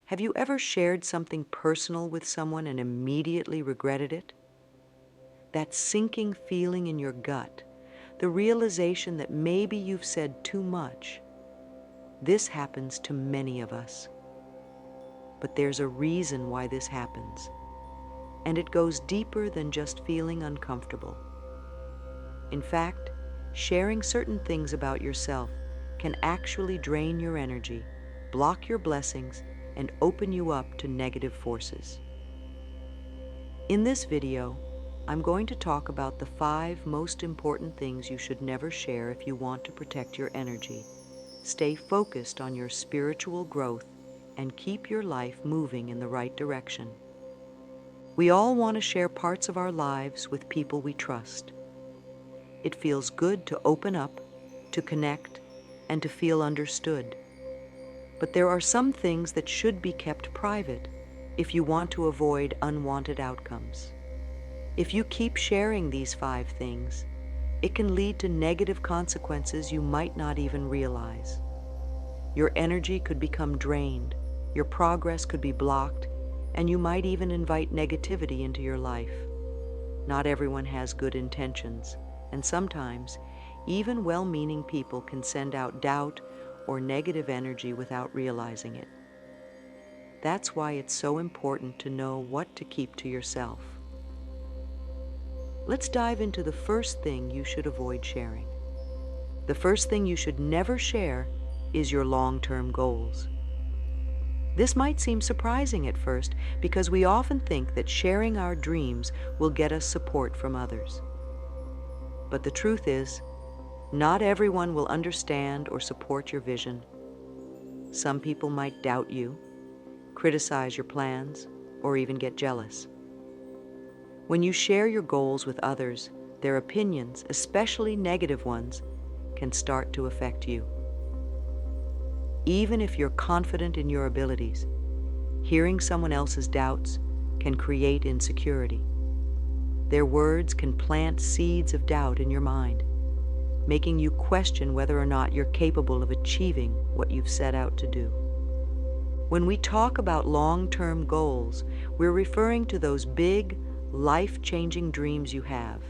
Have you ever shared something personal with someone and immediately regretted it? That sinking feeling in your gut, the realization that maybe you've said too much. This happens to many of us. But there's a reason why this happens, and it goes deeper than just feeling uncomfortable. In fact, sharing certain things about yourself can actually drain your energy, block your blessings, and open you up to negative forces. In this video, I'm going to talk about the 5 most important things you should never share if you want to protect your energy, stay focused on your spiritual growth, and keep your life moving in the right direction. We all want to share parts of our lives with people we trust. It feels good to open up, to connect, and to feel understood. But there are some things that should be kept private if you want to avoid unwanted outcomes. If you keep sharing these 5 things, it can lead to negative consequences you might not even realize. Your energy could become drained, your progress could be blocked, and you might even invite negativity into your life. Not everyone has good intentions, and sometimes even well-meaning people can send out doubt or negative energy without realizing it. That's why it's so important to know what to keep to yourself. Let's dive into the first thing you should avoid sharing. The first thing you should never share is your long-term goals. This might seem surprising at first because we often think that sharing our dreams will get us support from others. But the truth is, not everyone will understand or support your vision. Some people might doubt you, criticize your plans, or even get jealous. When you share your goals with others, their opinions, especially negative ones, can start to affect you. Even if you're confident in your abilities, hearing someone else's doubts can create insecurity. Their words can plant seeds of doubt in your mind, making you question whether or not you're capable of achieving what you've set out to do. When we talk about long-term goals, we're referring to those big, life-changing dreams you have,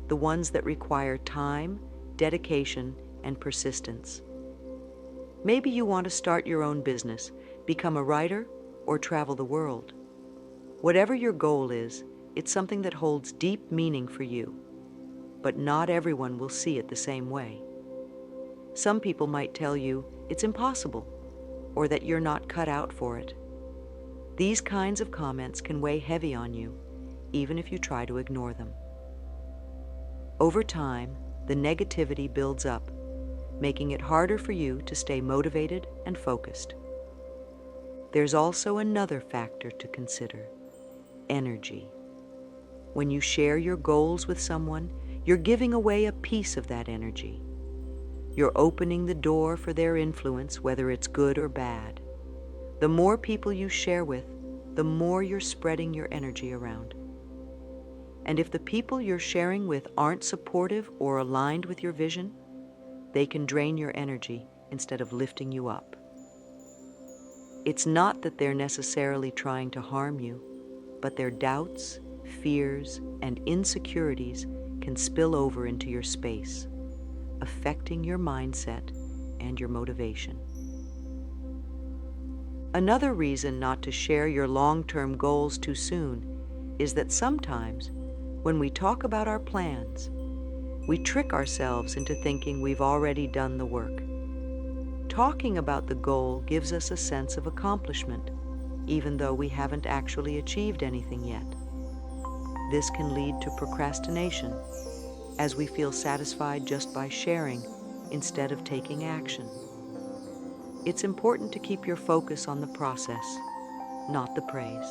the ones that require time, dedication, and persistence. Maybe you want to start your own business, become a writer, or travel the world. Whatever your goal is, it's something that holds deep meaning for you, but not everyone will see it the same way. Some people might tell you it's impossible, or that you're not cut out for it. These kinds of comments can weigh heavy on you, even if you try to ignore them. Over time, the negativity builds up, making it harder for you to stay motivated and focused. There's also another factor to consider: energy. When you share your goals with someone, you're giving away a piece of that energy. You're opening the door for their influence, whether it's good or bad. The more people you share with, the more you're spreading your energy around. And if the people you're sharing with aren't supportive or aligned with your vision, they can drain your energy instead of lifting you up. It's not that they're necessarily trying to harm you, but their doubts, fears, and insecurities can spill over into your space, affecting your mindset and your motivation. Another reason not to share your long-term goals too soon is that sometimes, when we talk about our plans, we trick ourselves into thinking we've already done the work. Talking about the goal gives us a sense of accomplishment, even though we haven't actually achieved anything yet. This can lead to procrastination, as we feel satisfied just by sharing instead of taking action. It's important to keep your focus on the process, not the praise.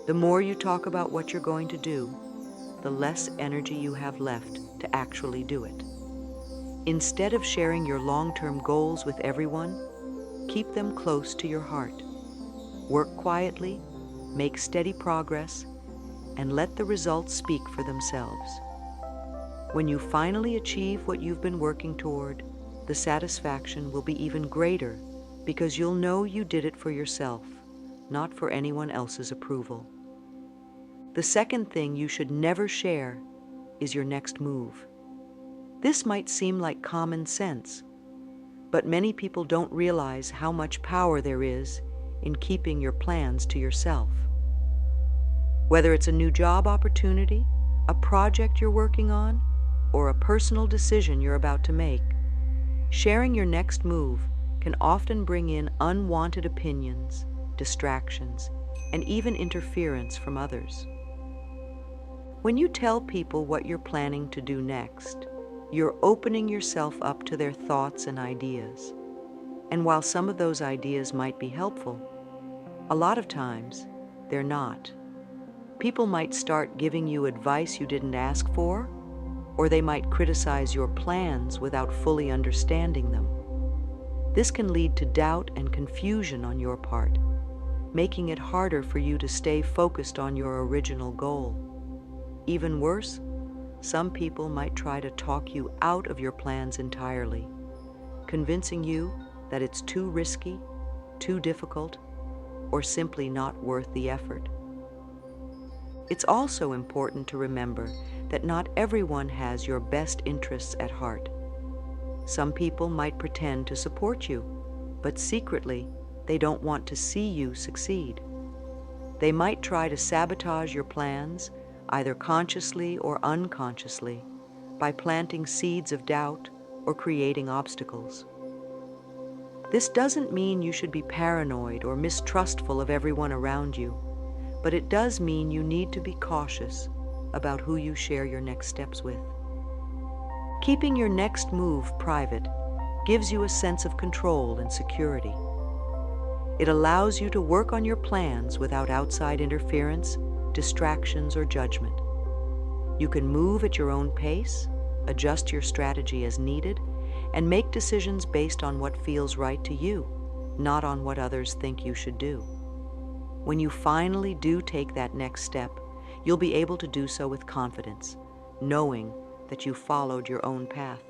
The more you talk about what you're going to do, the less energy you have left to actually do it. Instead of sharing your long-term goals with everyone, keep them close to your heart. Work quietly, make steady progress, and let the results speak for themselves. When you finally achieve what you've been working toward, the satisfaction will be even greater because you'll know you did it for yourself, not for anyone else's approval. The second thing you should never share is your next move. This might seem like common sense, but many people don't realize how much power there is in keeping your plans to yourself. Whether it's a new job opportunity, a project you're working on, or a personal decision you're about to make, sharing your next move can often bring in unwanted opinions, distractions, and even interference from others. When you tell people what you're planning to do next, you're opening yourself up to their thoughts and ideas. And while some of those ideas might be helpful, a lot of times they're not. People might start giving you advice you didn't ask for, or they might criticize your plans without fully understanding them. This can lead to doubt and confusion on your part, making it harder for you to stay focused on your original goal. Even worse, some people might try to talk you out of your plans entirely, convincing you that it's too risky, too difficult, or simply not worth the effort. It's also important to remember that not everyone has your best interests at heart. Some people might pretend to support you, but secretly, they don't want to see you succeed. They might try to sabotage your plans, either consciously or unconsciously, by planting seeds of doubt or creating obstacles. This doesn't mean you should be paranoid or mistrustful of everyone around you, but it does mean you need to be cautious about who you share your next steps with. Keeping your next move private gives you a sense of control and security. It allows you to work on your plans without outside interference, distractions, or judgment. You can move at your own pace, adjust your strategy as needed, and make decisions based on what feels right to you, not on what others think you should do. When you finally do take that next step, you'll be able to do so with confidence, knowing that you followed your own path.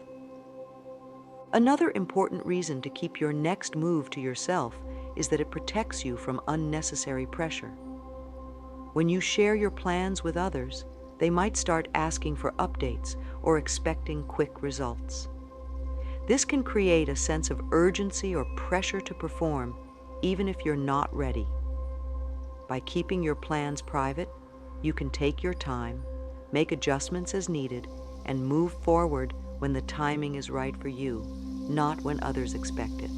Another important reason to keep your next move to yourself is that it protects you from unnecessary pressure. When you share your plans with others, they might start asking for updates or expecting quick results. This can create a sense of urgency or pressure to perform, even if you're not ready. By keeping your plans private, you can take your time, make adjustments as needed, and move forward when the timing is right for you, not when others expect it.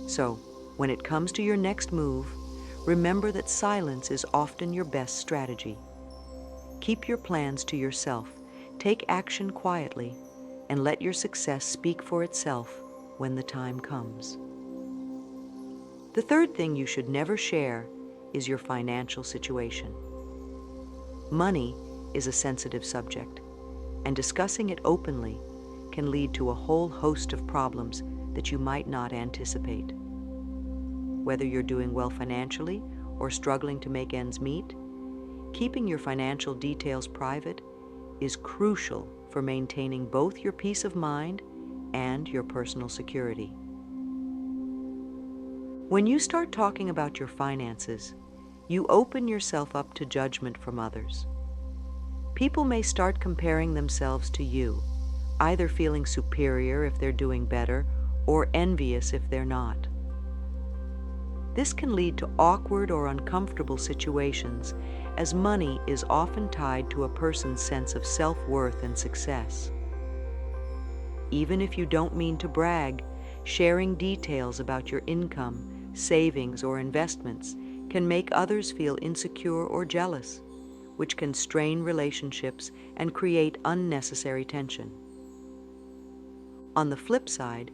So, when it comes to your next move, remember that silence is often your best strategy. Keep your plans to yourself, take action quietly, and let your success speak for itself when the time comes. The third thing you should never share is your financial situation. Money is a sensitive subject, and discussing it openly can lead to a whole host of problems that you might not anticipate. Whether you're doing well financially or struggling to make ends meet, keeping your financial details private is crucial for maintaining both your peace of mind and your personal security. When you start talking about your finances, you open yourself up to judgment from others. People may start comparing themselves to you, either feeling superior if they're doing better or envious if they're not. This can lead to awkward or uncomfortable situations, as money is often tied to a person's sense of self-worth and success. Even if you don't mean to brag, sharing details about your income, savings, or investments can make others feel insecure or jealous, which can strain relationships and create unnecessary tension. On the flip side,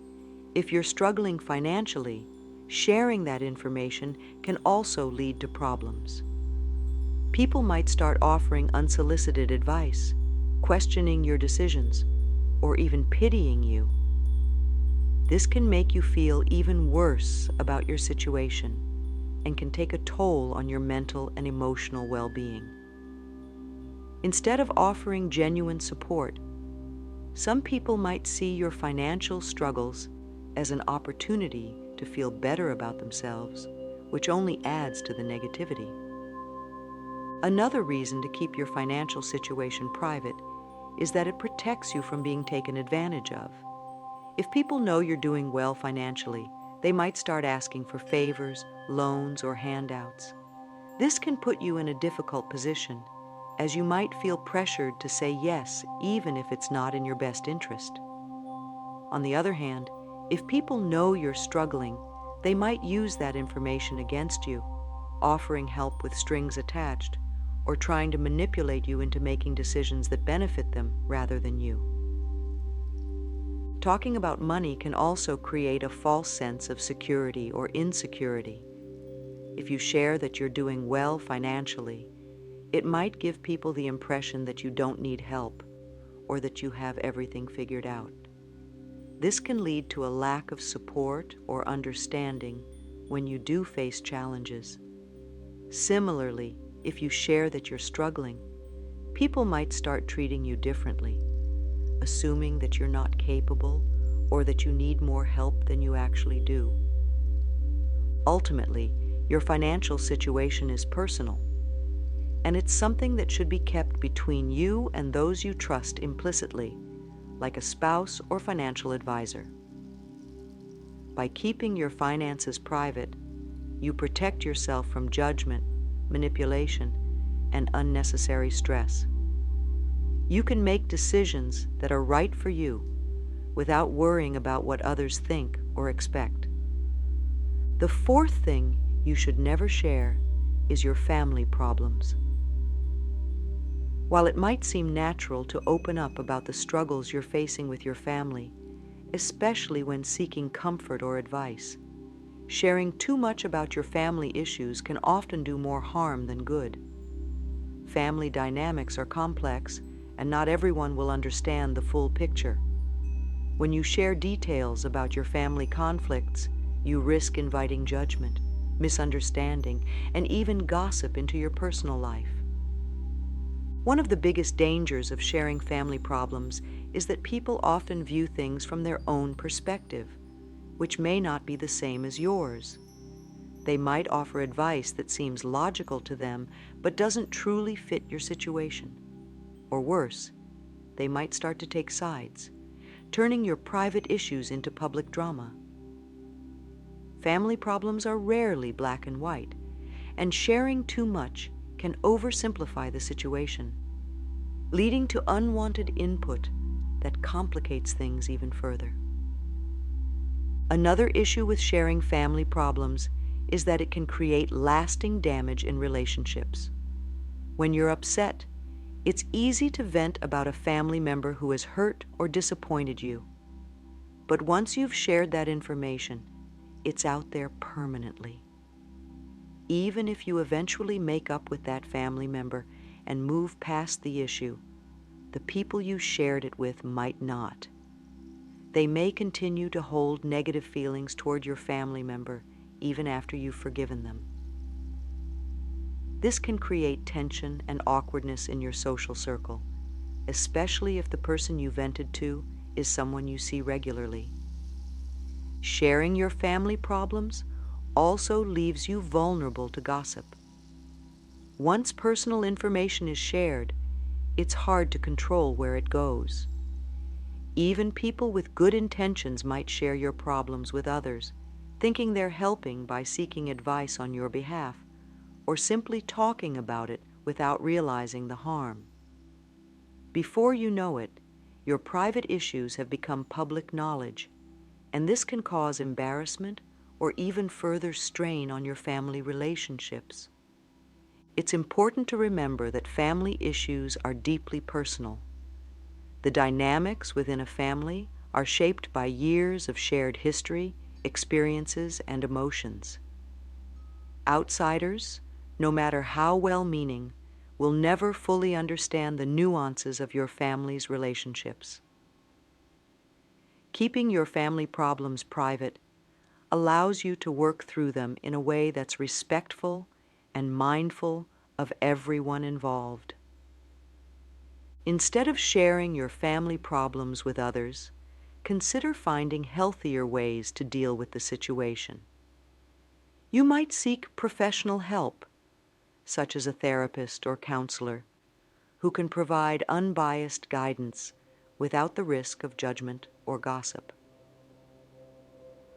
if you're struggling financially, sharing that information can also lead to problems. People might start offering unsolicited advice, questioning your decisions, or even pitying you. This can make you feel even worse about your situation and can take a toll on your mental and emotional well-being. Instead of offering genuine support, some people might see your financial struggles as an opportunity to feel better about themselves, which only adds to the negativity. Another reason to keep your financial situation private is that it protects you from being taken advantage of. If people know you're doing well financially, they might start asking for favors, loans, or handouts. This can put you in a difficult position, as you might feel pressured to say yes even if it's not in your best interest. On the other hand, if people know you're struggling, they might use that information against you, offering help with strings attached, or trying to manipulate you into making decisions that benefit them rather than you. Talking about money can also create a false sense of security or insecurity. If you share that you're doing well financially, it might give people the impression that you don't need help or that you have everything figured out. This can lead to a lack of support or understanding when you do face challenges. Similarly, if you share that you're struggling, people might start treating you differently, assuming that you're not capable or that you need more help than you actually do. Ultimately, your financial situation is personal, and it's something that should be kept between you and those you trust implicitly, like a spouse or financial advisor. By keeping your finances private, you protect yourself from judgment, manipulation, and unnecessary stress. You can make decisions that are right for you without worrying about what others think or expect. The fourth thing you should never share is your family problems. While it might seem natural to open up about the struggles you're facing with your family, especially when seeking comfort or advice, sharing too much about your family issues can often do more harm than good. Family dynamics are complex, and not everyone will understand the full picture. When you share details about your family conflicts, you risk inviting judgment, misunderstanding, and even gossip into your personal life. One of the biggest dangers of sharing family problems is that people often view things from their own perspective, which may not be the same as yours. They might offer advice that seems logical to them, but doesn't truly fit your situation. Or worse, they might start to take sides, turning your private issues into public drama. Family problems are rarely black and white, and sharing too much can oversimplify the situation, leading to unwanted input that complicates things even further. Another issue with sharing family problems is that it can create lasting damage in relationships. When you're upset, it's easy to vent about a family member who has hurt or disappointed you. But once you've shared that information, it's out there permanently. Even if you eventually make up with that family member and move past the issue, the people you shared it with might not. They may continue to hold negative feelings toward your family member even after you've forgiven them. This can create tension and awkwardness in your social circle, especially if the person you vented to is someone you see regularly. Sharing your family problems also leaves you vulnerable to gossip. Once personal information is shared, it's hard to control where it goes. Even people with good intentions might share your problems with others, thinking they're helping by seeking advice on your behalf, or simply talking about it without realizing the harm. Before you know it, your private issues have become public knowledge, and this can cause embarrassment or even further strain on your family relationships. It's important to remember that family issues are deeply personal. The dynamics within a family are shaped by years of shared history, experiences, and emotions. Outsiders, no matter how well-meaning, will never fully understand the nuances of your family's relationships. Keeping your family problems private allows you to work through them in a way that's respectful and mindful of everyone involved. Instead of sharing your family problems with others, consider finding healthier ways to deal with the situation. You might seek professional help, such as a therapist or counselor, who can provide unbiased guidance without the risk of judgment or gossip.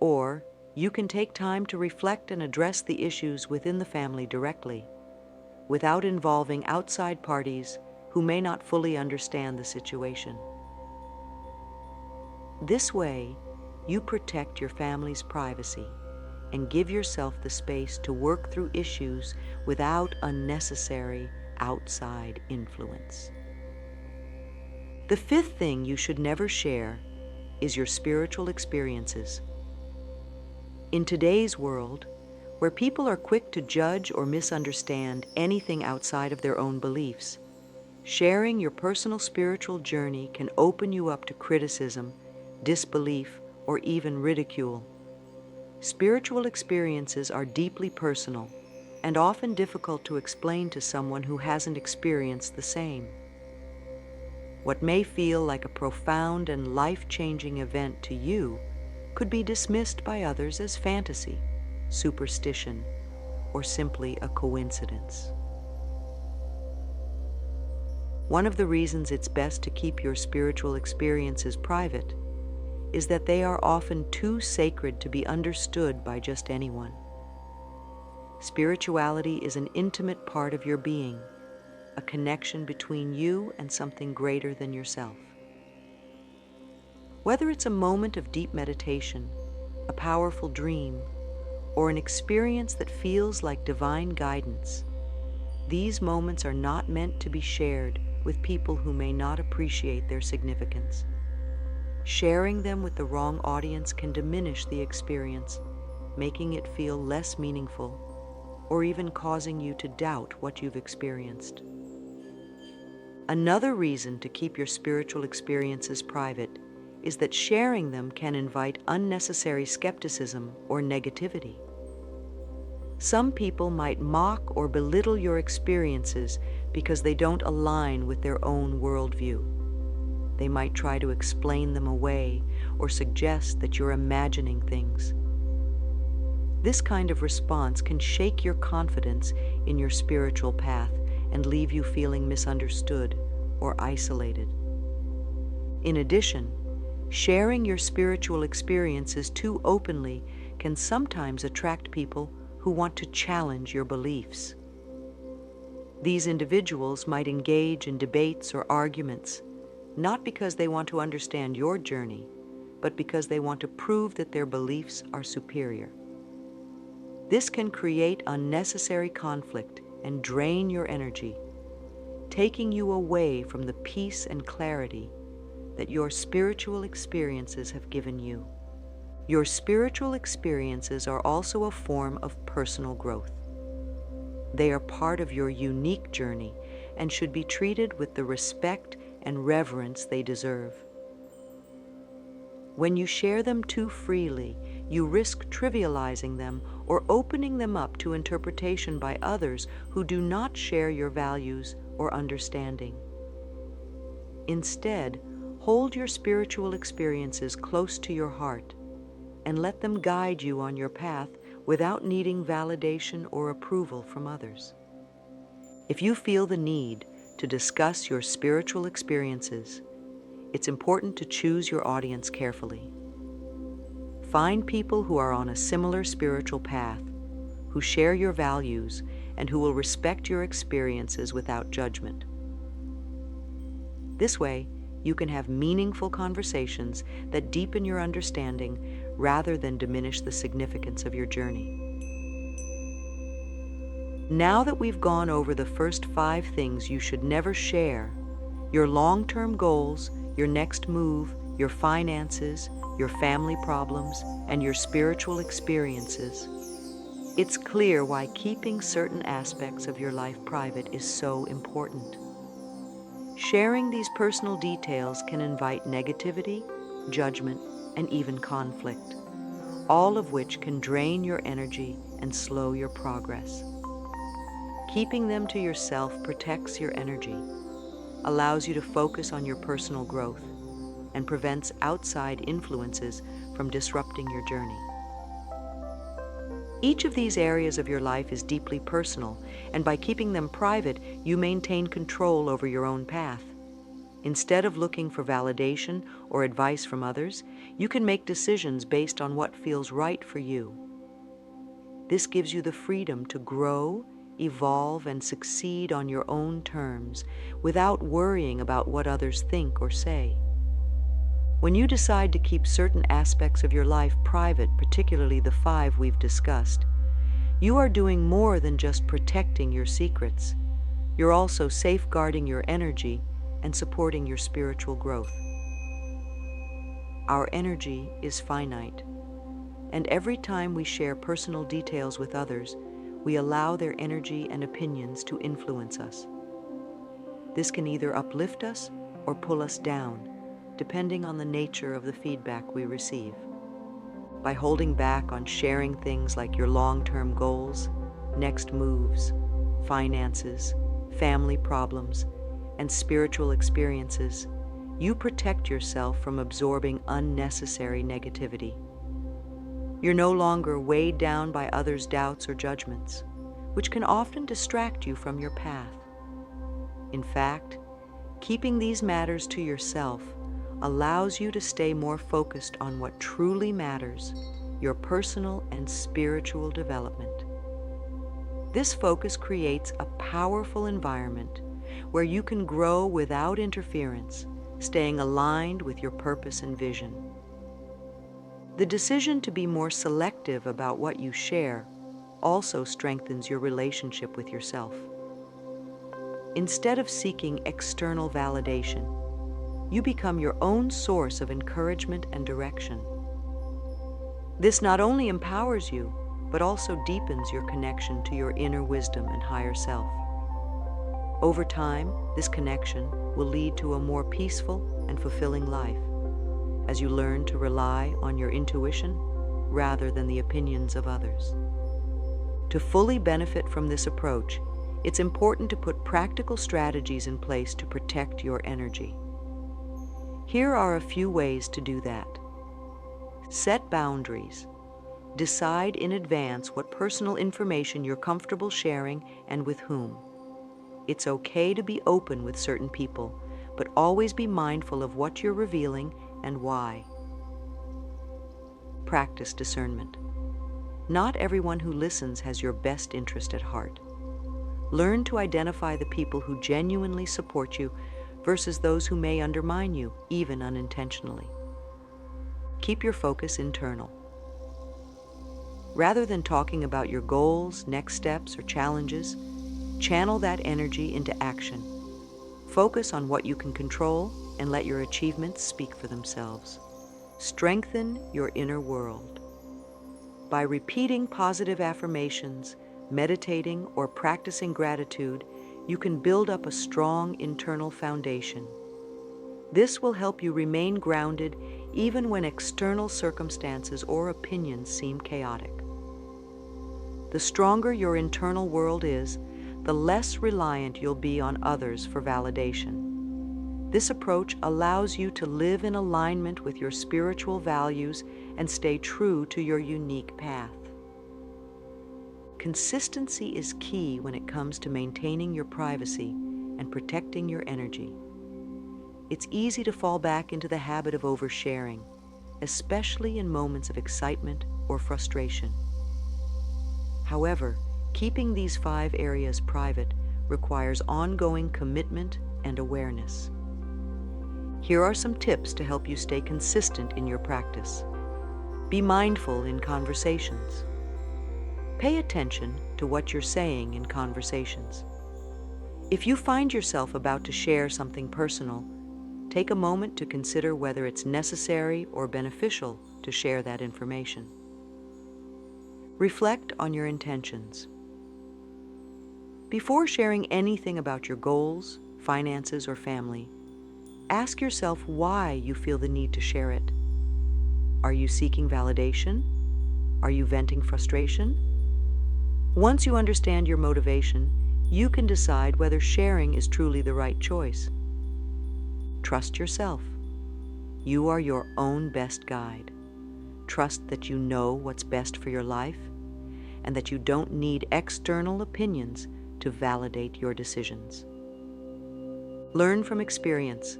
Or you can take time to reflect and address the issues within the family directly, without involving outside parties who may not fully understand the situation. This way, you protect your family's privacy and give yourself the space to work through issues without unnecessary outside influence. The fifth thing you should never share is your spiritual experiences. In today's world, where people are quick to judge or misunderstand anything outside of their own beliefs, sharing your personal spiritual journey can open you up to criticism, disbelief, or even ridicule. Spiritual experiences are deeply personal and often difficult to explain to someone who hasn't experienced the same. What may feel like a profound and life-changing event to you could be dismissed by others as fantasy, superstition, or simply a coincidence. One of the reasons it's best to keep your spiritual experiences private is that they are often too sacred to be understood by just anyone. Spirituality is an intimate part of your being, a connection between you and something greater than yourself. Whether it's a moment of deep meditation, a powerful dream, or an experience that feels like divine guidance, these moments are not meant to be shared with people who may not appreciate their significance. Sharing them with the wrong audience can diminish the experience, making it feel less meaningful, or even causing you to doubt what you've experienced. Another reason to keep your spiritual experiences private is that sharing them can invite unnecessary skepticism or negativity. Some people might mock or belittle your experiences because they don't align with their own worldview. They might try to explain them away or suggest that you're imagining things. This kind of response can shake your confidence in your spiritual path and leave you feeling misunderstood or isolated. In addition, sharing your spiritual experiences too openly can sometimes attract people who want to challenge your beliefs. These individuals might engage in debates or arguments, not because they want to understand your journey, but because they want to prove that their beliefs are superior. This can create unnecessary conflict and drain your energy, taking you away from the peace and clarity that your spiritual experiences have given you. Your spiritual experiences are also a form of personal growth. They are part of your unique journey and should be treated with the respect and reverence they deserve. When you share them too freely, you risk trivializing them or opening them up to interpretation by others who do not share your values or understanding. Instead, hold your spiritual experiences close to your heart and let them guide you on your path without needing validation or approval from others. If you feel the need to discuss your spiritual experiences, it's important to choose your audience carefully. Find people who are on a similar spiritual path, who share your values, and who will respect your experiences without judgment. This way, you can have meaningful conversations that deepen your understanding rather than diminish the significance of your journey. Now that we've gone over the first 5 things you should never share, your long-term goals, your next move, your finances, your family problems, and your spiritual experiences, it's clear why keeping certain aspects of your life private is so important. Sharing these personal details can invite negativity, judgment, and even conflict, all of which can drain your energy and slow your progress. Keeping them to yourself protects your energy, allows you to focus on your personal growth, and prevents outside influences from disrupting your journey. Each of these areas of your life is deeply personal, and by keeping them private, you maintain control over your own path. Instead of looking for validation or advice from others, you can make decisions based on what feels right for you. This gives you the freedom to grow, evolve, and succeed on your own terms without worrying about what others think or say. When you decide to keep certain aspects of your life private, particularly the 5 we've discussed, you are doing more than just protecting your secrets. You're also safeguarding your energy and supporting your spiritual growth. Our energy is finite, and every time we share personal details with others, we allow their energy and opinions to influence us. This can either uplift us or pull us down, depending on the nature of the feedback we receive. By holding back on sharing things like your long-term goals, next moves, finances, family problems, and spiritual experiences, you protect yourself from absorbing unnecessary negativity. You're no longer weighed down by others' doubts or judgments, which can often distract you from your path. In fact, keeping these matters to yourself allows you to stay more focused on what truly matters, your personal and spiritual development. This focus creates a powerful environment where you can grow without interference, staying aligned with your purpose and vision. The decision to be more selective about what you share also strengthens your relationship with yourself. Instead of seeking external validation, you become your own source of encouragement and direction. This not only empowers you, but also deepens your connection to your inner wisdom and higher self. Over time, this connection will lead to a more peaceful and fulfilling life, as you learn to rely on your intuition rather than the opinions of others. To fully benefit from this approach, it's important to put practical strategies in place to protect your energy. Here are a few ways to do that. Set boundaries. Decide in advance what personal information you're comfortable sharing and with whom. It's okay to be open with certain people, but always be mindful of what you're revealing and why. Practice discernment. Not everyone who listens has your best interest at heart. Learn to identify the people who genuinely support you versus those who may undermine you, even unintentionally. Keep your focus internal. Rather than talking about your goals, next steps, or challenges, channel that energy into action. Focus on what you can control and let your achievements speak for themselves. Strengthen your inner world. By repeating positive affirmations, meditating, or practicing gratitude, you can build up a strong internal foundation. This will help you remain grounded even when external circumstances or opinions seem chaotic. The stronger your internal world is, the less reliant you'll be on others for validation. This approach allows you to live in alignment with your spiritual values and stay true to your unique path. Consistency is key when it comes to maintaining your privacy and protecting your energy. It's easy to fall back into the habit of oversharing, especially in moments of excitement or frustration. However, keeping these 5 areas private requires ongoing commitment and awareness. Here are some tips to help you stay consistent in your practice. Be mindful in conversations. Pay attention to what you're saying in conversations. If you find yourself about to share something personal, take a moment to consider whether it's necessary or beneficial to share that information. Reflect on your intentions. Before sharing anything about your goals, finances, or family, ask yourself why you feel the need to share it. Are you seeking validation? Are you venting frustration? Once you understand your motivation, you can decide whether sharing is truly the right choice. Trust yourself. You are your own best guide. Trust that you know what's best for your life and that you don't need external opinions to validate your decisions. Learn from experience.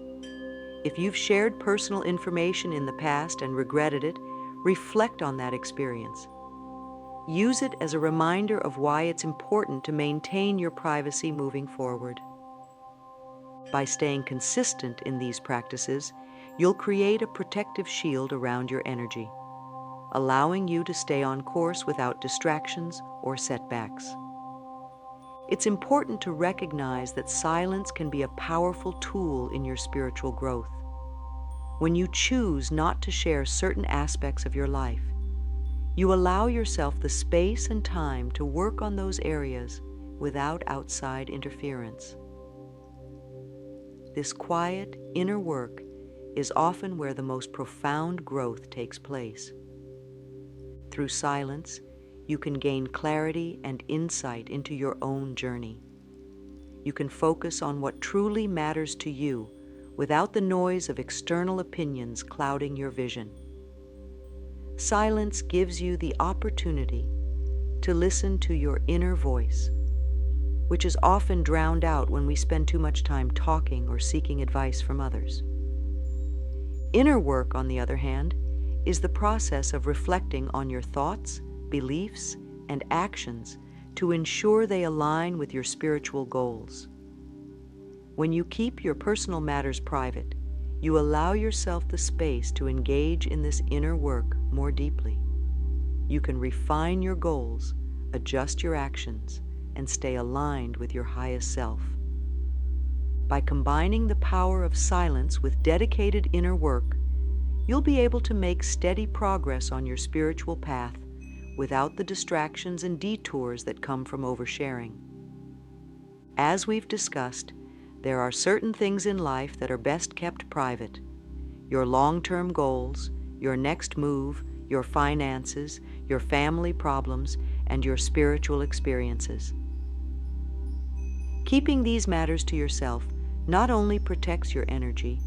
If you've shared personal information in the past and regretted it, reflect on that experience. Use it as a reminder of why it's important to maintain your privacy moving forward. By staying consistent in these practices, you'll create a protective shield around your energy, allowing you to stay on course without distractions or setbacks. It's important to recognize that silence can be a powerful tool in your spiritual growth. When you choose not to share certain aspects of your life, you allow yourself the space and time to work on those areas without outside interference. This quiet, inner work is often where the most profound growth takes place. Through silence, you can gain clarity and insight into your own journey. You can focus on what truly matters to you without the noise of external opinions clouding your vision. Silence gives you the opportunity to listen to your inner voice, which is often drowned out when we spend too much time talking or seeking advice from others. Inner work, on the other hand, is the process of reflecting on your thoughts, beliefs, and actions to ensure they align with your spiritual goals. When you keep your personal matters private, you allow yourself the space to engage in this inner work more deeply. You can refine your goals, adjust your actions, and stay aligned with your highest self. By combining the power of silence with dedicated inner work, you'll be able to make steady progress on your spiritual path without the distractions and detours that come from oversharing. As we've discussed, there are certain things in life that are best kept private. Your long-term goals, your next move, your finances, your family problems, and your spiritual experiences. Keeping these matters to yourself not only protects your energy,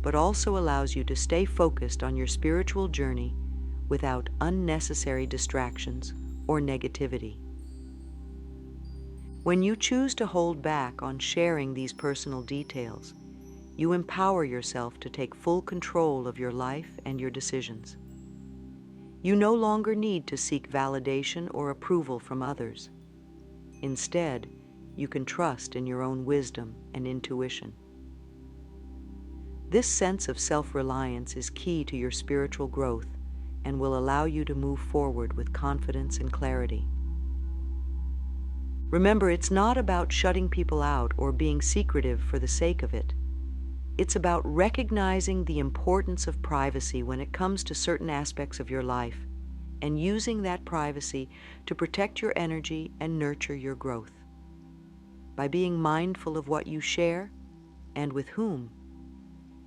but also allows you to stay focused on your spiritual journey without unnecessary distractions or negativity. When you choose to hold back on sharing these personal details, you empower yourself to take full control of your life and your decisions. You no longer need to seek validation or approval from others. Instead, you can trust in your own wisdom and intuition. This sense of self-reliance is key to your spiritual growth and will allow you to move forward with confidence and clarity. Remember, it's not about shutting people out or being secretive for the sake of it. It's about recognizing the importance of privacy when it comes to certain aspects of your life and using that privacy to protect your energy and nurture your growth. By being mindful of what you share and with whom,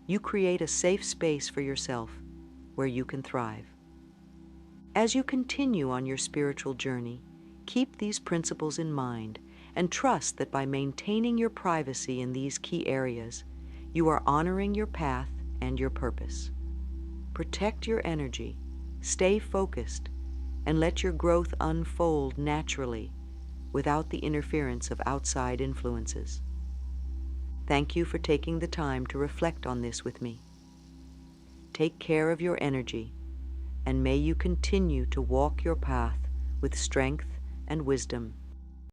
you create a safe space for yourself where you can thrive. As you continue on your spiritual journey, keep these principles in mind and trust that by maintaining your privacy in these key areas, you are honoring your path and your purpose. Protect your energy, stay focused, and let your growth unfold naturally without the interference of outside influences. Thank you for taking the time to reflect on this with me. Take care of your energy, and may you continue to walk your path with strength and wisdom